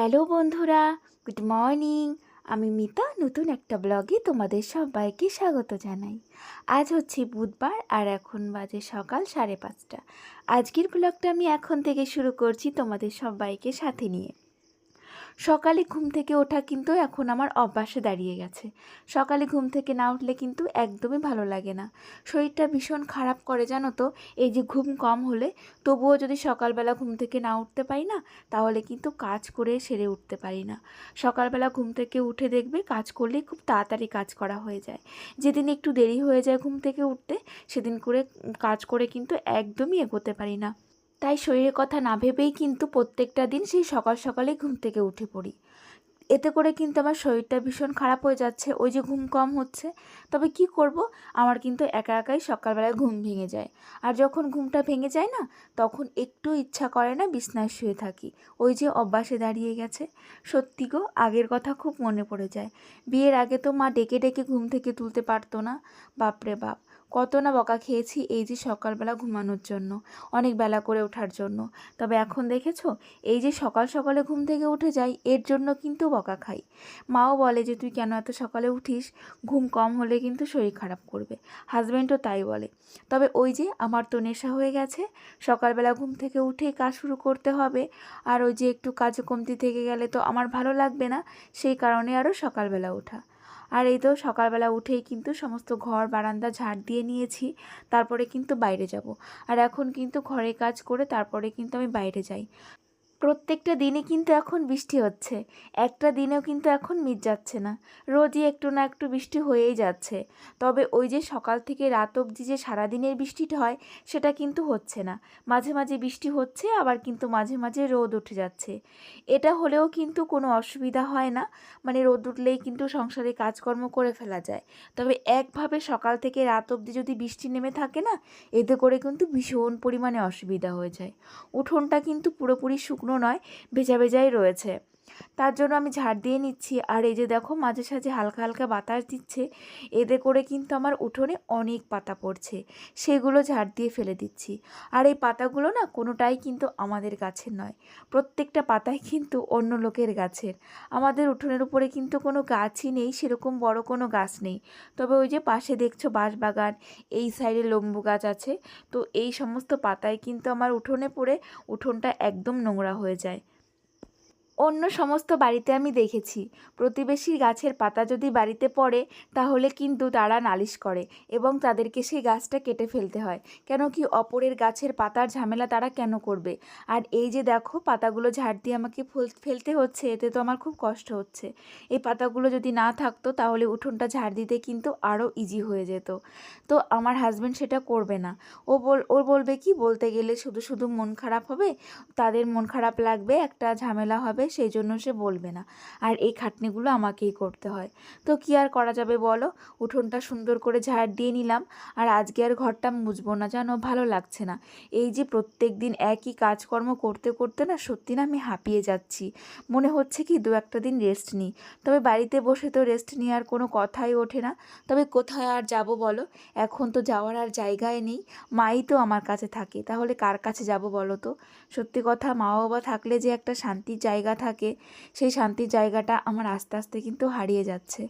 Hello বন্ধুরা, good morning. আমি মিতা, নতুন একটা ব্লগে তোমাদের সবাইকে স্বাগত জানাই। আজ হচ্ছে বুধবার আর এখন বাজে সকাল 5:30। আজকের ব্লগটা আমি এখন থেকে শুরু করছি তোমাদের সবাইকে সাথে নিয়ে। সকালে ঘুম থেকে ওঠা কিন্তু এখন আমার অভ্যাসে দাঁড়িয়ে গেছে। সকালে ঘুম থেকে না উঠলে কিন্তু একদমই ভালো লাগে না, শরীরটা ভীষণ খারাপ করে জানো তো। এই যে ঘুম কম হলে তবুও যদি সকালবেলা ঘুম থেকে না উঠতে পারি না, তাহলে কিন্তু কাজ করে সেরে উঠতে পারি না। সকালবেলা ঘুম থেকে উঠে দেখবে কাজ করলে খুব তাড়াতাড়ি কাজ করা হয়ে যায়। যেদিন একটু দেরি হয়ে যায় ঘুম থেকে উঠতে, সেদিন করে কাজ করে কিন্তু একদমই এগোতে পারি না। তাই শরীরের কথা না ভেবেই কিন্তু প্রত্যেকটা দিন সেই সকাল সকালে ঘুম থেকে উঠে পড়ি। এতে করে কিন্তু আমার শরীরটা ভীষণ খারাপ হয়ে যাচ্ছে, ওই যে ঘুম কম হচ্ছে। তবে কি করব, আমার কিন্তু একা একাই সকালবেলায় ঘুম ভেঙে যায়। আর যখন ঘুমটা ভেঙে যায় না, তখন একটু ইচ্ছা করে না বিছনায় শুয়ে থাকি। ওই যে অভ্যাসে দাঁড়িয়ে গেছে। সত্যি গো, আগের কথা খুব মনে পড়ে যায়। বিয়ের আগে তো মা ডেকে ডেকে ঘুম থেকে তুলতে পারতো না। বাপরে বাপ, কত না বকা খেয়েছি এই যে সকালবেলা ঘুমানোর জন্য, অনেক বেলা করে ওঠার জন্য। তবে এখন দেখেছো, এই যে সকাল সকালে ঘুম থেকে উঠে যাই, এর জন্য কিন্তু বকা খাই। মাও বলে যে তুই কেন এত সকালে উঠিস, ঘুম কম হলে কিন্তু শরীর খারাপ করবে। হাজব্যান্ডও তাই বলে। তবে ওই যে আমার তো নেশা হয়ে গেছে, সকালবেলা ঘুম থেকে উঠেই কাজ শুরু করতে হবে। আর ওই যে একটু কাজ কমতি থেকে গেলে তো আমার ভালো লাগবে না, সেই কারণে আরও সকালবেলা ওঠা। আর এই তো সকালবেলা উঠেই কিন্তু সমস্ত ঘর বারান্দা ঝাড় দিয়ে নিয়েছি, তারপরে কিন্তু বাইরে যাব। আর এখন কিন্তু ঘরে কাজ করে তারপরে কিন্তু আমি বাইরে যাই। প্রত্যেকটা দিনই কিন্তু এখন বৃষ্টি হচ্ছে, একটা দিনেও কিন্তু এখন মিট যাচ্ছে না। রোজই একটু না একটু বৃষ্টি হয়েই যাচ্ছে। তবে ওই যে সকাল থেকে রাত অবধি যে সারাদিনের বৃষ্টিটা হয়, সেটা কিন্তু হচ্ছে না। মাঝে মাঝে বৃষ্টি হচ্ছে, আবার কিন্তু মাঝে মাঝে রোদ উঠে যাচ্ছে। এটা হলেও কিন্তু কোনো অসুবিধা হয় না, মানে রোদ উঠলেই কিন্তু সংসারে কাজকর্ম করে ফেলা যায়। তবে একভাবে সকাল থেকে রাত অবধি যদি বৃষ্টি নেমে থাকে না, এতে করে কিন্তু ভীষণ পরিমাণে অসুবিধা হয়ে যায়। উঠোনটা কিন্তু পুরোপুরি শুকনো নয়, ভেজা ভেজাই রয়েছে। তার জন্য আমি ঝাড় দিয়ে নিচ্ছি। আর এই যে দেখো, মাঝে সাঝে হালকা হালকা বাতাস দিচ্ছে, এতে করে কিন্তু আমার উঠোনে অনেক পাতা পড়ছে, সেগুলো ঝাড় দিয়ে ফেলে দিচ্ছি। আর এই পাতাগুলো না কোনোটাই কিন্তু আমাদের গাছের নয়, প্রত্যেকটা পাতাই কিন্তু অন্য লোকের গাছের। আমাদের উঠোনের উপরে কিন্তু কোনো গাছই নেই, সেরকম বড় কোনো গাছ নেই। তবে ওই যে পাশে দেখছো বাঁশবাগান, এই সাইডে লেম্বু গাছ আছে। তো এই সমস্ত পাতায় কিন্তু আমার উঠোনে পড়ে উঠোনটা একদম নোংরা হয়ে যায়। অন্য সমস্ত বাড়িতে আমি দেখেছি, প্রতিবেশীর গাছের পাতা যদি বাড়িতে পড়ে, তাহলে কিন্তু তারা নালিশ করে এবং তাদেরকে সেই গাছটা কেটে ফেলতে হয়। কেন কি অপরের গাছের পাতার ঝামেলা তারা কেন করবে? আর এই যে দেখো, পাতাগুলো ঝাড় দিয়ে আমাকে ফেলতে হচ্ছে, এতে তো আমার খুব কষ্ট হচ্ছে। এই পাতাগুলো যদি না থাকতো, তাহলে উঠোনটা ঝাড় দিতে কিন্তু আরও ইজি হয়ে যেত। তো আমার হাজব্যান্ড সেটা করবে না। ও বলবে কি, বলতে গেলে শুধু শুধু মন খারাপ হবে, তাদের মন খারাপ লাগবে, একটা ঝামেলা হবে, সেই জন্য সে বলবে না। আর এই খাটনিগুলো আমাকেই করতে হয়। তো কি আর করা যাবে বলো। উঠোনটা সুন্দর করে ঝাড় দিয়ে নিলাম। আর আজকে আর ঘরটা মুছবো না, জানো, ভালো লাগছে না। এই যে প্রত্যেক দিন একই কাজকর্ম করতে করতে না, সত্যি না আমি হাঁপিয়ে যাচ্ছি। মনে হচ্ছে কি দু একটা দিন রেস্ট নিই। তবে বাড়িতে বসে তো রেস্ট নিয়ে আর কোনো কথাই ওঠে না। তবে কোথায় আর যাব বলো, এখন তো যাওয়ার আর জায়গায় নেই। মাই তো আমার কাছে থাকে, তাহলে কার কাছে যাব বলো তো। সত্যি কথা, মা বাবা থাকলে যে একটা শান্তির জায়গা থাকে, সেই শান্তির জায়গাটা আমার আস্তে আস্তে কিন্তু হারিয়ে যাচ্ছে।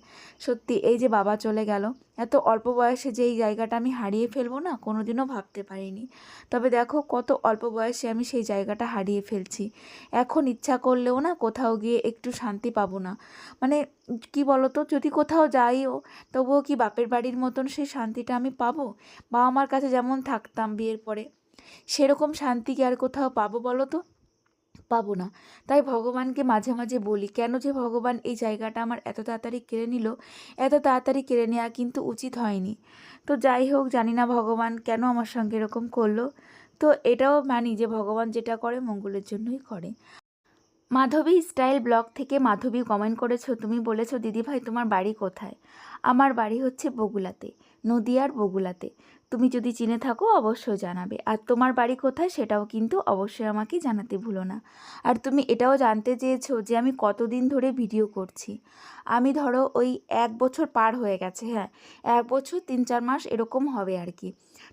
সত্যি, এই যে বাবা চলে গেল, এত অল্প বয়সে যে এই জায়গাটা আমি হারিয়ে ফেলবো না, কোনোদিনও ভাবতে পারিনি। তবে দেখো, কত অল্প বয়সে আমি সেই জায়গাটা হারিয়ে ফেলছি। এখন ইচ্ছা করলেও না কোথাও গিয়ে একটু শান্তি পাবো না। মানে কি বলতো, যদি কোথাও যাইও, তবুও কি বাপের বাড়ির মতন সেই শান্তিটা আমি পাবো? বাবা মার কাছে যেমন থাকতাম বিয়ের পরে, সেরকম শান্তি কি আর কোথাও পাবো বলো তো? পাবো না। তাই ভগবানকে মাঝে মাঝে বলি, কেন যে ভগবান এই জায়গাটা আমার এত তাড়াতাড়ি কেড়ে নিল। এত তাড়াতাড়ি কেড়ে নেওয়া কিন্তু উচিত হয়নি। তো যাই হোক, জানি না ভগবান কেন আমার সঙ্গে এরকম করলো। তো এটাও মানি যে ভগবান যেটা করে মঙ্গলের জন্যই করে। মাধবী স্টাইল ব্লগ থেকে মাধবী কমেন্ট করেছো, তুমি বলেছো দিদিভাই তোমার বাড়ি কোথায়? আমার বাড়ি হচ্ছে বগুলাতে, নদিয়ার বগুলাতে। তুমি যদি চিনে থাকো অবশ্যই জানাবে। আর তোমার বাড়ি কোথায় সেটাও কিন্তু অবশ্যই আমাকে জানাতে ভুলো না। আর তুমি এটাও জানতে চেয়েছো যে আমি কতদিন ধরে ভিডিও করছি। আমি ধরো ওই 1 বছর পার হয়ে গেছে, হ্যাঁ, 1 বছর 3-4 মাস এরকম হবে আর কি।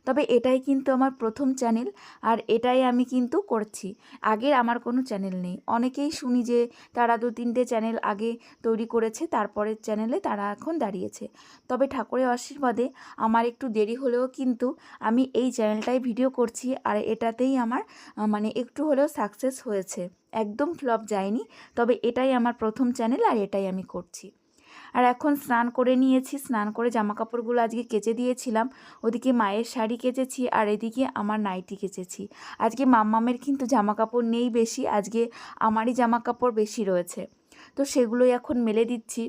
তবে এটাই কিন্তু আমার প্রথম চ্যানেল, আর এটাই আমি কিন্তু করছি। আগের আমার কোনো চ্যানেল নেই। অনেকেই শুনি যে তারা 2-3টে চ্যানেল আগে তৈরি করেছে, তারপরের চ্যানেলে তারা এখন দাঁড়িয়েছে। তবে ঠাকুরের আশীর্বাদে আমার একটু দেরি হলেও কিন্তু আমি এই চ্যানেলটায় ভিডিও করছি, আর এটাতেই আমার মানে একটু হলেও সাকসেস হয়েছে। একদম ফ্লপ যায়নি। তবে এটাই আমার প্রথম চ্যানেল, আর এটাই আমি করছি। আর এখন স্নান করে নিয়েছি, স্নান করে জামাকাপড়গুলো আজকে কেচে দিয়েছিলাম। ওদিকে মায়ের শাড়ি কেচেছি, আর এদিকে আমার নাইটি কেচেছি। আজকে মাম্মামের কিন্তু জামাকাপড় নেই বেশি, আজকে আমারই জামাকাপড় বেশি রয়েছে, তো সেগুলোই এখন মেলে দিচ্ছি।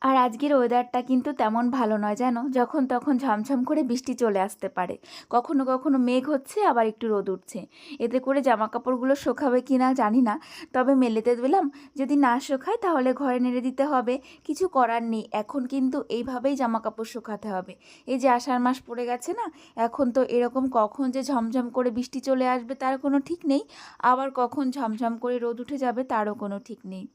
আর আজকের ওয়েদারটা কিন্তু তেমন ভালো নয়, জানো, যখন তখন ঝমঝম করে বৃষ্টি চলে আসতে পারে। কখনো কখনো মেঘ হচ্ছে, আবার একটু রোদ উঠছে। এতে করে জামা কাপড়গুলো শুকাবে কি না জানি না, তবে মেলেতে দিলাম। যদি না শুকায় তাহলে ঘরে নেড়ে দিতে হবে, কিছু করার নেই। এখন কিন্তু এইভাবেই জামা কাপড় শুকাতে হবে। এই যে আষাঢ় মাস পড়ে গেছে না, এখন তো এরকম কখন যে ঝমঝম করে বৃষ্টি চলে আসবে তার কোনো ঠিক নেই, আবার কখন ঝমঝম করে রোদ উঠে যাবে তারও কোনো ঠিক নেই।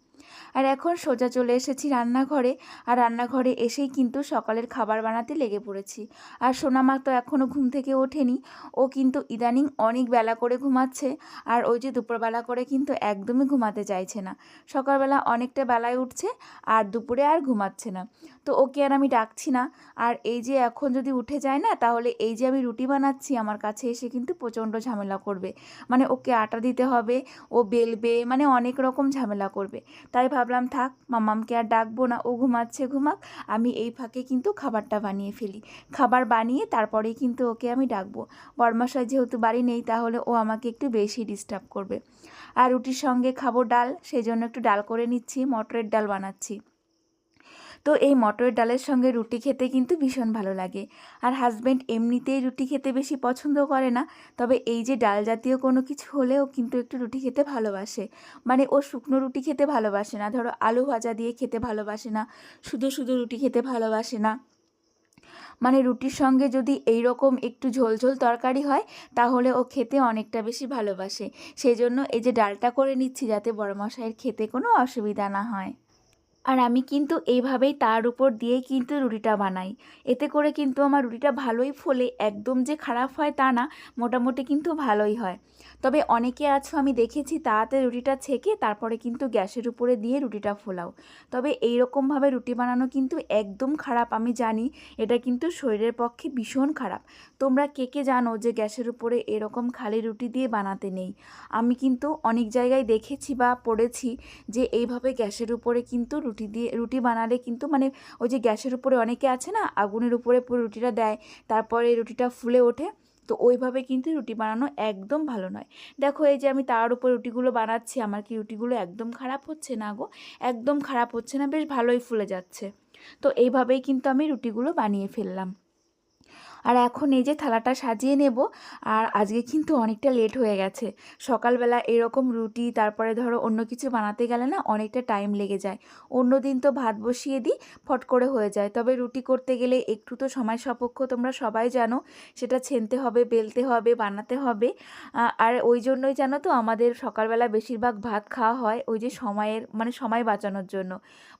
আর এখন সোজা চলে এসেছি রান্নাঘরে, আর রান্নাঘরে এসেই কিন্তু সকালের খাবার বানাতে লেগে পড়েছি। আর সোনামা তো এখনও ঘুম থেকে ওঠেনি, ও কিন্তু ইদানিং অনেক বেলা করে ঘুমাচ্ছে। আর ওই যে দুপুরবেলা করে কিন্তু একদমই ঘুমাতে চাইছে না। সকালবেলা অনেকটা বেলায় উঠছে, আর দুপুরে আর ঘুমাচ্ছে না। তো ওকে আর আমি ডাকছি না। আর এই যে এখন যদি উঠে যায় না, তাহলে এই যে আমি রুটি বানাচ্ছি আমার কাছে এসে কিন্তু প্রচণ্ড ঝামেলা করবে। মানে ওকে আটা দিতে হবে, ও বেলবে, মানে অনেক রকম ঝামেলা করবে। তাই ভাবলাম থাক, মাম্মামকে আর ডাকবো না, ও ঘুমাচ্ছে ঘুমাক, আমি এই ফাঁকে কিন্তু খাবারটা বানিয়ে ফেলি। খাবার বানিয়ে তারপরেই কিন্তু ওকে আমি ডাকবো। বরমশাই যেহেতু বাড়ি নেই, তাহলে ও আমাকে একটু বেশি ডিস্টার্ব করবে। আর রুটির সঙ্গে খাবো ডাল, সেই জন্য একটু ডাল করে নিচ্ছি, মটরের ডাল বানাচ্ছি। তো এই মটরের ডালের সঙ্গে রুটি খেতে কিন্তু ভীষণ ভালো লাগে। আর হাজব্যান্ড এমনিতেই রুটি খেতে বেশি পছন্দ করে না, তবে এই যে ডাল জাতীয় কোনো কিছু হলেও কিন্তু একটু রুটি খেতে ভালোবাসে। মানে ও শুকনো রুটি খেতে ভালোবাসে না, ধরো আলু ভাজা দিয়ে খেতে ভালোবাসে না, শুধু শুধু রুটি খেতে ভালোবাসে না। মানে রুটির সঙ্গে যদি এই রকম একটু ঝোল ঝোল তরকারি হয়, তাহলে ও খেতে অনেকটা বেশি ভালোবাসে। সেই জন্য এই যে ডালটা করে নিচ্ছি, যাতে বড়মশাইয়ের খেতে কোনো অসুবিধা না হয়। আর আমি কিন্তু এইভাবেই তার উপর দিয়েই কিন্তু রুটিটা বানাই। এতে করে কিন্তু আমার রুটিটা ভালোই ফোলে, একদম যে খারাপ হয় তা না, মোটামুটি কিন্তু ভালোই হয়। তবে অনেকে আছো আমি দেখেছি তাতে রুটিটা ছেঁকে তারপরে কিন্তু গ্যাসের উপরে দিয়ে রুটিটা ফোলাও। তবে এই রকমভাবে রুটি বানানো কিন্তু একদম খারাপ, আমি জানি এটা কিন্তু শরীরের পক্ষে ভীষণ খারাপ। তোমরা কে কে জানো যে গ্যাসের উপরে এরকম খালি রুটি দিয়ে বানাতে নেই? আমি কিন্তু অনেক জায়গায় দেখেছি বা পড়েছি যে এইভাবে গ্যাসের উপরে কিন্তু রুটি বানালে কিন্তু মানে ওই যে গ্যাসের উপরে অনেকে আছে না, আগুনের উপরে পুরো রুটিটা দেয়, তারপরে রুটিটা ফুলে ওঠে। তো ওইভাবে কিন্তু রুটি বানানো একদম ভালো নয়। দেখো এই যে আমি তার উপর রুটিগুলো বানাচ্ছি, আমার কি রুটিগুলো একদম খারাপ হচ্ছে না গো? একদম খারাপ হচ্ছে না, বেশ ভালোই ফুলে যাচ্ছে। তো এইভাবেই কিন্তু আমি রুটিগুলো বানিয়ে ফেললাম। আর এখন এই যে থালাটা সাজিয়ে নেব। আর আজকে কিন্তু অনেকটা লেট হয়ে গেছে। সকালবেলা এরকম রুটি, তারপরে ধরো অন্য কিছু বানাতে গেলে না অনেকটা টাইম লেগে যায়। অন্য দিন তো ভাত বসিয়ে দিই, ফট করে হয়ে যায়। তবে রুটি করতে গেলে একটু তো সময় সাপেক্ষ, তোমরা সবাই জানো। সেটা ছেনতে হবে, বেলতে হবে, বানাতে হবে। আর ওই জন্যই জানো তো আমাদের সকালবেলা বেশিরভাগ ভাত খাওয়া হয়, ওই যে সময়ের মানে সময় বাঁচানোর জন্য।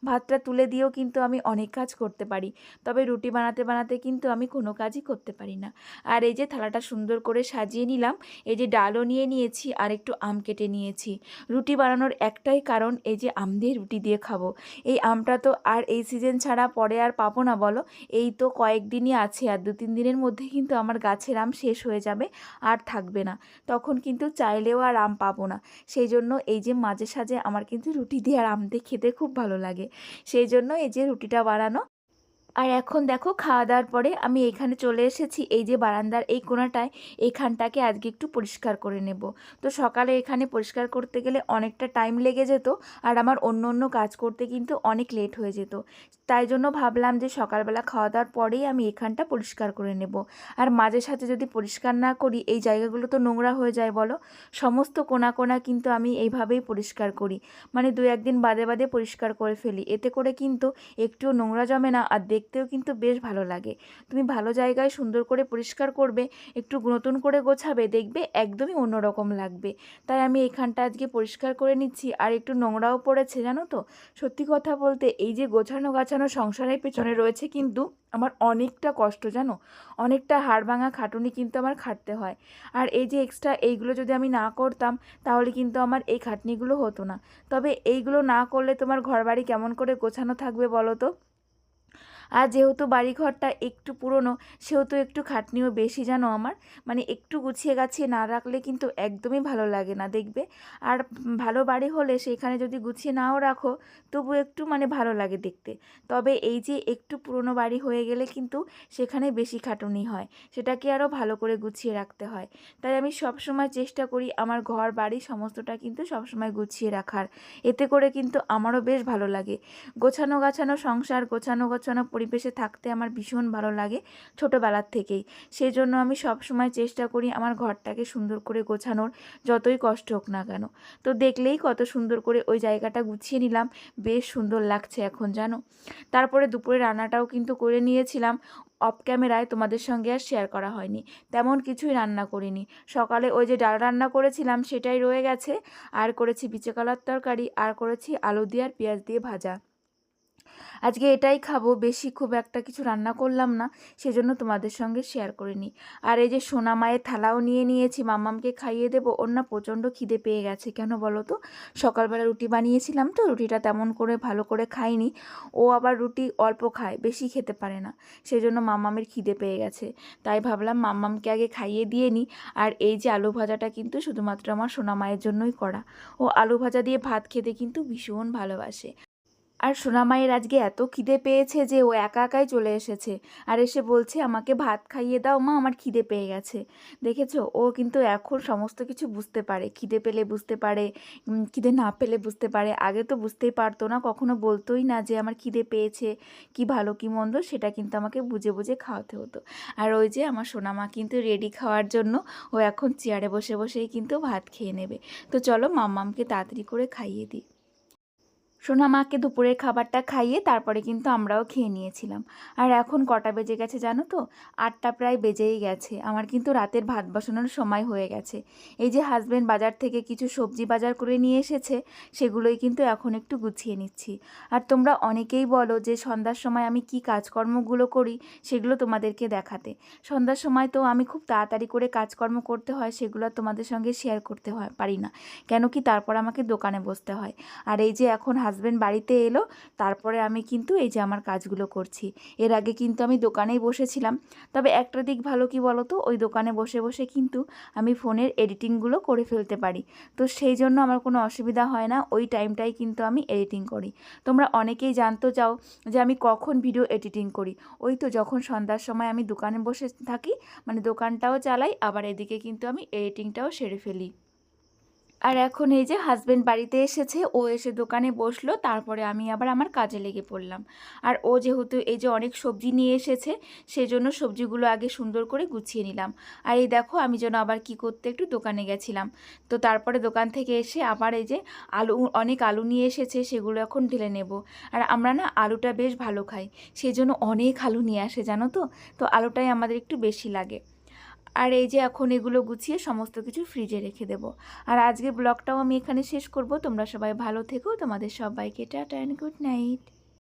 ভাতটা তুলে দিয়েও কিন্তু আমি অনেক কাজ করতে পারি, তবে রুটি বানাতে বানাতে কিন্তু আমি কোনো কাজই করতে পারি না। আর এই যে থালাটা সুন্দর করে সাজিয়ে নিলাম, এই যে ডালও নিয়ে নিয়েছি, আর একটু আম কেটে নিয়েছি। রুটি বানানোর একটাই কারণ, এই যে আম দিয়ে রুটি দিয়ে খাবো। এই আমটা তো আর এই সিজন ছাড়া পরে আর পাবো না বলো। এই তো কয়েকদিনই আছে, আর 2-3 দিনের মধ্যে কিন্তু আমার গাছের আম শেষ হয়ে যাবে, আর থাকবে না। তখন কিন্তু চাইলেও আর আম পাবো না। সেই জন্য এই যে মাঝে সাঝে আমার কিন্তু রুটি দিয়ে আর আম দিয়ে খেতে খুব ভালো লাগে। সেই জন্য এই যে রুটিটা বানানো। আর এখন দেখো খাওয়া দাওয়ার পরে আমি এখানে চলে এসেছি, এই যে বারান্দার এই কোণাটায়, এইখানটাকে আজকে একটু পরিষ্কার করে নেব। তো সকালে এখানে পরিষ্কার করতে গেলে অনেকটা টাইম লেগে যেত, আর আমার অন্য অন্য কাজ করতে কিন্তু অনেক লেট হয়ে যেত। তাই জন্য ভাবলাম যে সকালবেলা খাওয়া দাওয়ার পরেই আমি এখানটা পরিষ্কার করে নেব। আর মাঝে সাঝে যদি পরিষ্কার না করি, এই জায়গাগুলো তো নোংরা হয়ে যায় বলো। সমস্ত কোণা কোণা কিন্তু আমি এইভাবেই পরিষ্কার করি, মানে 2-1 দিন বাদে বাদে পরিষ্কার করে ফেলি। এতে করে কিন্তু একটুও নোংরা জমে না, আর দেখতে দেখতেও কিন্তু বেশ ভালো লাগে। তুমি ভালো জায়গায় সুন্দর করে পরিষ্কার করবে, একটু নতুন করে গোছাবে, দেখবে একদমই অন্যরকম লাগবে। তাই আমি এইখানটা আজকে পরিষ্কার করে নিচ্ছি। আর একটু নোংরাও পড়েছে জানো তো। সত্যি কথা বলতে এই যে গোছানো গাছানো সংসারের পেছনে রয়েছে কিন্তু আমার অনেকটা কষ্ট জানো, অনেকটা হাড় ভাঙা খাটুনি কিন্তু আমার খাটতে হয়। আর এই যে এক্সট্রা এইগুলো যদি আমি না করতাম তাহলে কিন্তু আমার এই খাটনিগুলো হতো না। তবে এইগুলো না করলে তোমার ঘরবাড়ি কেমন করে গোছানো থাকবে বলো তো। আর যেহেতু বাড়িঘরটা একটু পুরনো সেহেতু একটু খাটনিও বেশি জানো আমার। মানে একটু গুছিয়ে গাছিয়ে না রাখলে কিন্তু একদমই ভালো লাগে না দেখবে। আর ভালো বাড়ি হলে সেখানে যদি গুছিয়ে নাও রাখো তবু একটু মানে ভালো লাগে দেখতে। তবে এই যে একটু পুরনো বাড়ি হয়ে গেলে কিন্তু সেখানে বেশি খাটুনি হয়, সেটাকে আরও ভালো করে গুছিয়ে রাখতে হয়। তাই আমি সবসময় চেষ্টা করি আমার ঘর বাড়ি সমস্তটা কিন্তু সবসময় গুছিয়ে রাখার। এতে করে কিন্তু আমারও বেশ ভালো লাগে। গোছানো গাছানো সংসার, গোছানো গোছানো পরিবেশে থাকতে আমার ভীষণ ভালো লাগে ছোটোবেলার থেকেই। সেই জন্য আমি সবসময় চেষ্টা করি আমার ঘরটাকে সুন্দর করে গোছানোর, যতই কষ্ট হোক না কেন। তো দেখলেই কত সুন্দর করে ওই জায়গাটা গুছিয়ে নিলাম, বেশ সুন্দর লাগছে এখন জানো। তারপরে দুপুরে রান্নাটাও কিন্তু করে নিয়েছিলাম অফ ক্যামেরায়, তোমাদের সঙ্গে আর শেয়ার করা হয়নি। তেমন কিছুই রান্না করিনি। সকালে ওই যে ডাল রান্না করেছিলাম সেটাই রয়ে গেছে, আর করেছি বিচে কলার তরকারি, আর করেছি আলু দিয়ে আর পেঁয়াজ দিয়ে ভাজা। আজকে এটাই খাবো, বেশি খুব একটা কিছু রান্না করলাম না, সেজন্য তোমাদের সঙ্গে শেয়ার করে নিই। আর এই যে সোনা মায়ের থালাও নিয়ে নিয়েছি, মাম্মামকে খাইয়ে দেবো। ওর না প্রচণ্ড খিদে পেয়ে গেছে, কেন বলো তো, সকালবেলা রুটি বানিয়েছিলাম তো রুটিটা তেমন করে ভালো করে খাইনি। ও আবার রুটি অল্প খায়, বেশি খেতে পারে না, সেজন্য মাম্মামের খিদে পেয়ে গেছে। তাই ভাবলাম মাম্মামকে আগে খাইয়ে দিয়ে নিই। আর এই যে আলু ভাজাটা কিন্তু শুধুমাত্র আমার সোনা মায়ের জন্যই করা। ও আলু ভাজা দিয়ে ভাত খেতে কিন্তু ভীষণ ভালোবাসে। আর সোনামায়ের আজকে এত খিদে পেয়েছে যে ও একা একাই চলে এসেছে, আর এসে বলছে আমাকে ভাত খাইয়ে দাও মা, আমার খিদে পেয়ে গেছে। দেখেছো, ও কিন্তু এখন সমস্ত কিছু বুঝতে পারে, খিদে পেলে বুঝতে পারে, খিদে না পেলে বুঝতে পারে। আগে তো বুঝতেই পারতো না, কখনো বলতোই না যে আমার খিদে পেয়েছে, কি ভালো কি মন্দ সেটা কিন্তু আমাকে বুঝে বুঝে খাওয়াতে হতো। আর ওই যে আমার সোনামা কিন্তু রেডি খাওয়ার জন্য, ও এখন চেয়ারে বসে বসেই কিন্তু ভাত খেয়ে নেবে। তো চলো মাম্মামকে তাড়াতাড়ি করে খাইয়ে দিই। সোনা মাকে দুপুরের খাবারটা খাইয়ে তারপরে কিন্তু আমরাও খেয়ে নিয়েছিলাম। আর এখন কটা বেজে গেছে জানো তো, 8টা প্রায় বেজেই গেছে। আমার কিন্তু রাতের ভাত বসানোর সময় হয়ে গেছে। এই যে হাজবেন্ড বাজার থেকে কিছু সবজি বাজার করে নিয়ে এসেছে, সেগুলোই কিন্তু এখন একটু গুছিয়ে নিচ্ছি। আর তোমরা অনেকেই বলো যে সন্ধ্যার সময় আমি কি কাজকর্মগুলো করি সেগুলো তোমাদেরকে দেখাতে। সন্ধ্যার সময় তো আমি খুব তাড়াতাড়ি করে কাজকর্ম করতে হয়, সেগুলো তোমাদের সঙ্গে শেয়ার করতে পারি না, কেন কি তারপর আমাকে দোকানে বসতে হয়। আর এই যে এখন হাজবেন্ড বাড়িতে এলো, তারপরে আমি কিন্তু এই যে আমার কাজগুলো করছি। এর আগে কিন্তু আমি দোকানেই বসেছিলাম। তবে একটা দিক ভালো কি বলো তো, ওই দোকানে বসে বসে কিন্তু আমি ফোনের এডিটিংগুলো করে ফেলতে পারি। তো সেই জন্য আমার কোনো অসুবিধা হয় না, ওই টাইমটাই কিন্তু আমি এডিটিং করি। তোমরা অনেকেই জানতে চাও যে আমি কখন ভিডিও এডিটিং করি। ওই তো যখন সন্ধ্যার সময় আমি দোকানে বসে থাকি, মানে দোকানটাও চালাই, আবার এদিকে কিন্তু আমি এডিটিংটাও সেরে ফেলি। আর এখন এই যে হাজবেন্ড বাড়িতে এসেছে, ও এসে দোকানে বসলো, তারপরে আমি আবার আমার কাজে লেগে পড়লাম। আর ও যেহেতু এই যে অনেক সবজি নিয়ে এসেছে, সেজন্য সবজিগুলো আগে সুন্দর করে গুছিয়ে নিলাম। আর এই দেখো আমি যেন আবার কি করতে একটু দোকানে গেছিলাম। তো তারপরে দোকান থেকে এসে আবার এই যে অনেক আলু নিয়ে এসেছে, সেগুলো এখন ঢেলে নেব। আর আমরা না আলুটা বেশ ভালো খাই, সেই জন্য অনেক আলু নিয়ে আসে জানো তো। তো আলুটাই আমাদের একটু বেশি লাগে। আর এই যে এখন এগুলো গুছিয়ে সমস্ত কিছু ফ্রিজে রেখে দেবো। আর আজকের ব্লগটাও আমি এখানে শেষ করব। তোমরা সবাই ভালো থেকো, তোমাদের সবাইকে টাটা অ্যান্ড গুড নাইট।